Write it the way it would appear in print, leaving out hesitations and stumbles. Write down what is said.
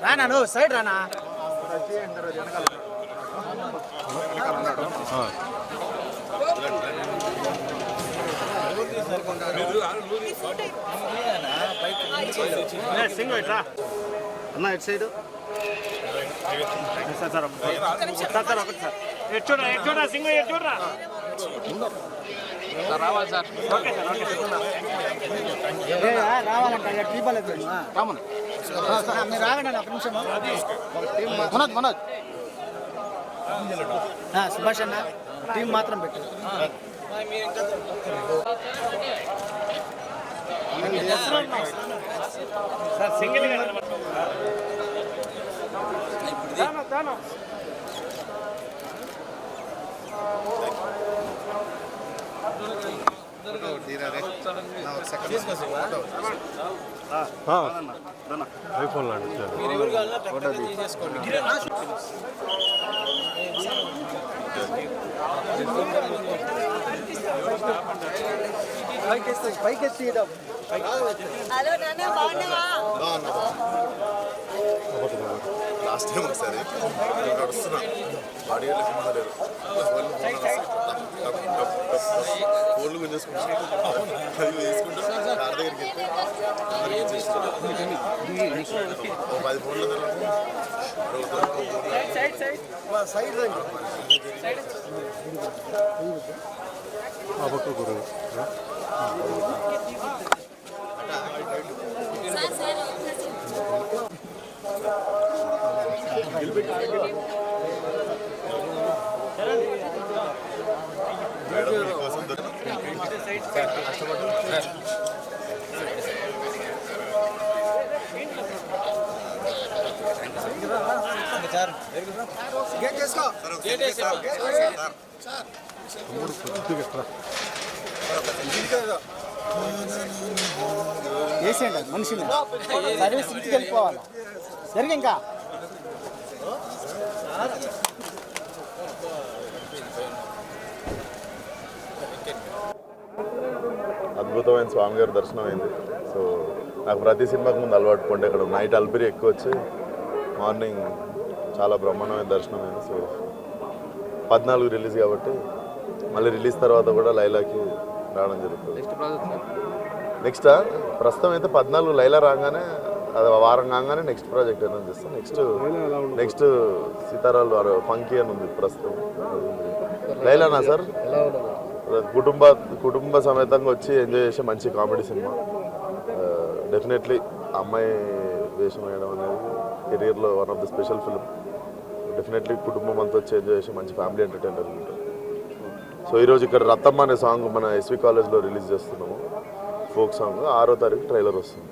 రానా నువ్వు సైడ్ రానా అన్న at side చూడరా సింగ్ చూడరా రావాలి సార్ రావాలంట టీపలేదు రామన్ మీరు రాగండి ఒక నిమిషం మనోజ్ సుభాష్ అన్న టీం మాత్రం పెట్టు సార్ సింగిల్ ఐఫోన్ పైకెత్తి లాస్ట్ టైం ఒకసారి నడుస్తున్నా బాడీ లేదు ఫోన్లు గుంజేసుకుంటా వేసుకుంటూ కార్ దగ్గరికి వెళ్తే 10 ఫోన్లు వేసేయండి మనిషిని సర్వీస్ ఇంటికి వెళ్ళిపోవాలి జరిగి ఇంకా అద్భుతమైన స్వామి గారి దర్శనం అయింది. సో నాకు ప్రతి సినిమాకి ముందు అలవాటు కొంటే ఇక్కడ నైట్ అల్పిరి ఎక్కువ వచ్చి మార్నింగ్ చాలా బ్రహ్మాండమైన దర్శనం అయింది. సో 14 రిలీజ్ కాబట్టి మళ్ళీ రిలీజ్ తర్వాత కూడా లైలాకి రావడం జరుగుతుంది. నెక్స్ట్ ప్రస్తుతం అయితే 14 లైలా రాగానే అది వారం కాగానే నెక్స్ట్ ప్రాజెక్ట్ ఏదైనా చేస్తాం. నెక్స్ట్ సీతారాలు ఫంకీ అని ఉంది ప్రస్తుతం. లైలానా సార్ కుటుంబ సమేతంగా వచ్చి ఎంజాయ్ చేసే మంచి కామెడీ సినిమా. డెఫినెట్లీ అమ్మాయి వేషం వేయడం అనేది కెరీర్లో one of the special film. Definitely కుటుంబం అంతా వచ్చి ఎంజాయ్ చేసే మంచి ఫ్యామిలీ ఎంటర్టైనర్ ఉంటుంది. సో ఈరోజు ఇక్కడ రత్తమ్మ అనే సాంగ్ మన ఎస్వి కాలేజ్లో రిలీజ్ చేస్తున్నాము. ఫోక్ సాంగ్ 6వ తారీఖు ట్రైలర్ వస్తుంది.